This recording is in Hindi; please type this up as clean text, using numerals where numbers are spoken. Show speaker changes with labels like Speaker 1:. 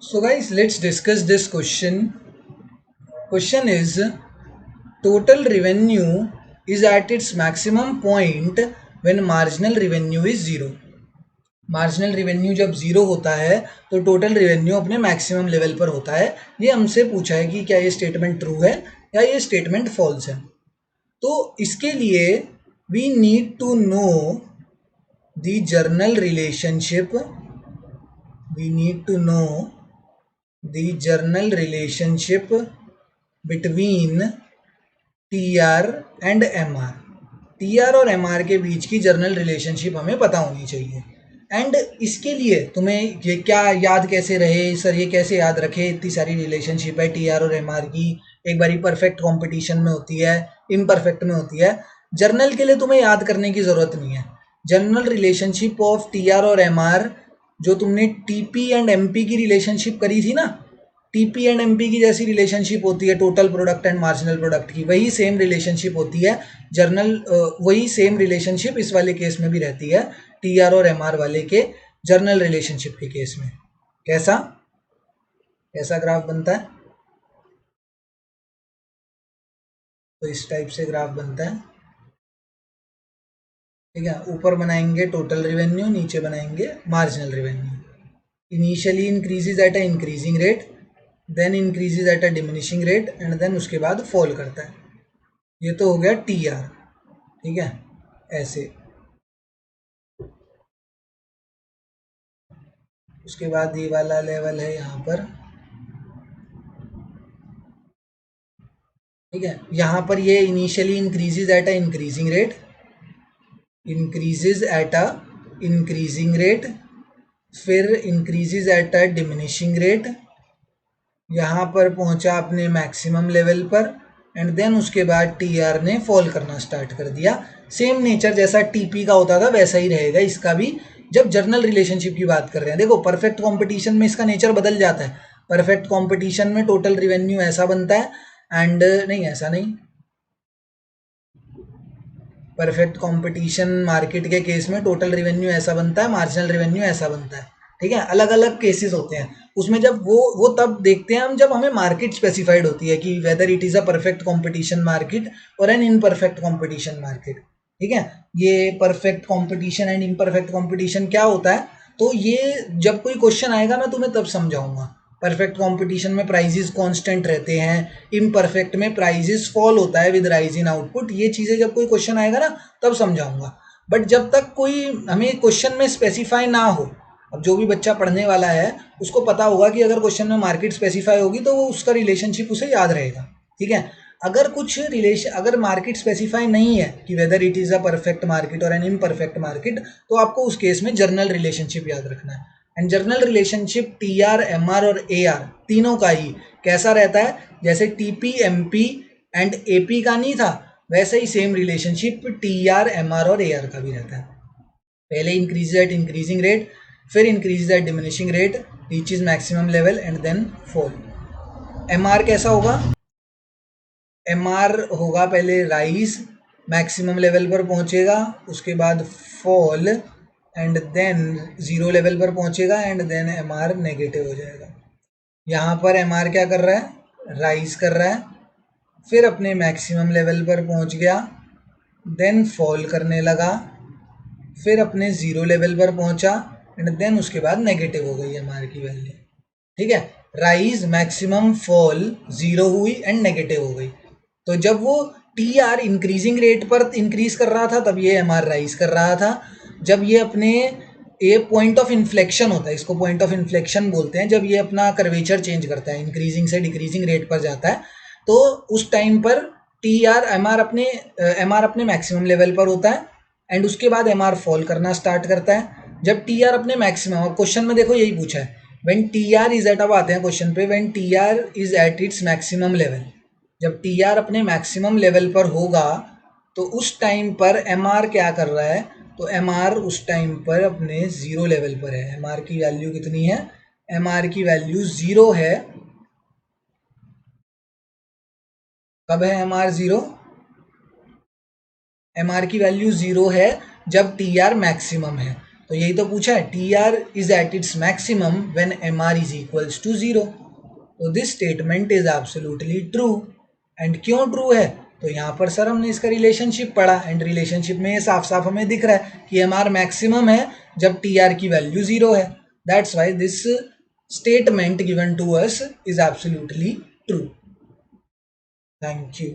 Speaker 1: So guys, let's discuss this question. Question is, total revenue is at its maximum point when marginal revenue is zero. Marginal revenue जब जीरो होता है तो टोटल रेवेन्यू अपने मैक्सिमम लेवल पर होता है। ये हमसे पूछा है कि क्या ये स्टेटमेंट ट्रू है या ये स्टेटमेंट फॉल्स है। तो इसके लिए we need to know the journal relationship, we need to know the journal relationship between TR and MR। TR और MR के बीच की जर्नल रिलेशनशिप हमें पता होनी चाहिए। एंड इसके लिए तुम्हें ये क्या याद कैसे रहे सर, ये कैसे याद रखे, इतनी सारी रिलेशनशिप है TR और MR की, एक बारी परफेक्ट कंपटीशन में होती है, इम्परफेक्ट में होती है। जर्नल के लिए तुम्हें याद करने की ज़रूरत नहीं है। जर्नल रिलेशनशिप ऑफ TR और MR जो तुमने TP एंड MP की रिलेशनशिप करी थी ना, टीपी एंड एमपी की जैसी रिलेशनशिप होती है total product and marginal product की, वही सेम रिलेशनशिप होती है जर्नल, वही सेम रिलेशनशिप इस वाले केस में भी रहती है टीआर और एमआर वाले के जर्नल रिलेशनशिप के केस में। कैसा कैसा ग्राफ बनता है? तो इस टाइप से ग्राफ बनता है, ठीक है। ऊपर बनाएंगे टोटल रेवेन्यू, नीचे बनाएंगे marginal revenue. Initially increases at a increasing rate, then increases at a diminishing rate and then उसके बाद फॉल करता है। ये तो हो गया टी आर, ठीक है, ऐसे। उसके बाद ये वाला लेवल है यहाँ पर, ठीक है। यहाँ पर ये initially increases at a increasing rate, increases at a increasing rate, फिर increases at a diminishing rate, यहाँ पर पहुँचा अपने मैक्सिमम लेवल पर एंड देन उसके बाद टीआर ने फॉल करना स्टार्ट कर दिया। सेम नेचर जैसा टीपी का होता था वैसा ही रहेगा इसका भी, जब जर्नल रिलेशनशिप की बात कर रहे हैं। देखो परफेक्ट कंपटीशन में इसका नेचर बदल जाता है। परफेक्ट कंपटीशन में टोटल रिवेन्यू ऐसा बनता है एंड नहीं, ऐसा नहीं, परफेक्ट कंपटीशन मार्केट के केस में टोटल रेवेन्यू ऐसा बनता है, मार्जिनल रेवेन्यू ऐसा बनता है, ठीक है। अलग अलग केसेस होते हैं उसमें। जब वो तब देखते हैं हम जब हमें मार्केट स्पेसिफाइड होती है कि whether it is a perfect competition market और एन इनपरफेक्ट कंपटीशन मार्केट, ठीक है। ये perfect competition and imperfect competition क्या होता है, तो ये जब कोई क्वेश्चन आएगा मैं तुम्हें तब समझाऊंगा। परफेक्ट कंपटीशन में प्राइजेस कांस्टेंट रहते हैं, इम्परफेक्ट में प्राइजेस फॉल होता है विद राइज इन आउटपुट। ये चीज़ें जब कोई क्वेश्चन आएगा ना तब समझाऊंगा। बट जब तक कोई हमें क्वेश्चन में स्पेसिफाई ना हो, अब जो भी बच्चा पढ़ने वाला है उसको पता होगा कि अगर क्वेश्चन में मार्केट स्पेसिफाई होगी तो वो उसका रिलेशनशिप उसे याद रहेगा, ठीक है। अगर कुछ रिलेशन, अगर मार्केट स्पेसिफाई नहीं है कि whether it is a perfect market और एन इम्परफेक्ट मार्केट, तो आपको उस केस में जर्नल रिलेशनशिप याद रखना है। And journal relationship T R, M R और ए आर तीनों का ही कैसा रहता है, जैसे T P, M P and A P का नहीं था वैसे ही same relationship T R, M R और ए आर का भी रहता है। पहले इंक्रीज एट इंक्रीजिंग रेट, फिर increase at diminishing rate, reaches maximum level and then fall. M R कैसा होगा? एम आर होगा पहले राइज, मैक्सिमम लेवल पर पहुंचेगा, उसके बाद fall and then zero level पर पहुंचेगा and then M R negative हो जाएगा। यहाँ पर एम आर क्या कर रहा है, राइज कर रहा है, फिर अपने मैक्सिमम लेवल पर पहुंच गया, देन फॉल करने लगा, फिर अपने ज़ीरो लेवल पर पहुंचा एंड देन उसके बाद नेगेटिव हो गई एम आर की वैल्यू, ठीक है। राइज, मैक्सिमम, फॉल, ज़ीरो हुई एंड नेगेटिव हो गई। तो जब वो टी आर इंक्रीजिंग रेट पर इंक्रीज कर रहा था तब ये एम आर राइज कर रहा था। जब ये अपने ये पॉइंट ऑफ इन्फ्लेक्शन होता है, इसको पॉइंट ऑफ इन्फ्लेक्शन बोलते हैं, जब ये अपना कर्वेचर चेंज करता है, इंक्रीजिंग से डिक्रीजिंग रेट पर जाता है, तो उस टाइम पर टी आर, एम आर अपने मैक्सिमम लेवल पर होता है एंड उसके बाद एम आर फॉल करना स्टार्ट करता है। जब टी आर अपने मैक्सिमम, और क्वेश्चन में देखो यही पूछा है, when T R is at, अब आते हैं क्वेश्चन पे, when T R is at its maximum level, जब टी आर अपने मैक्सिमम लेवल पर होगा तो उस टाइम पर एम आर क्या कर रहा है, तो एम आर उस टाइम पर अपने ज़ीरो लेवल पर है। एम आर की वैल्यू कितनी है, एम आर की वैल्यू ज़ीरो है। कब है M R zero? M R की वैल्यू ज़ीरो है जब टी आर मैक्सिमम है। तो यही तो पूछा है, T R is at its maximum when M R is equals to 0। तो this statement is absolutely true. And क्यों ट्रू है, तो यहाँ पर सर हमने इसका रिलेशनशिप पढ़ा, एंड रिलेशनशिप में ये साफ साफ हमें दिख रहा है कि एम आर मैक्सिमम है जब टी आर की वैल्यू 0 है। That's why this statement given to us is absolutely true. Thank you.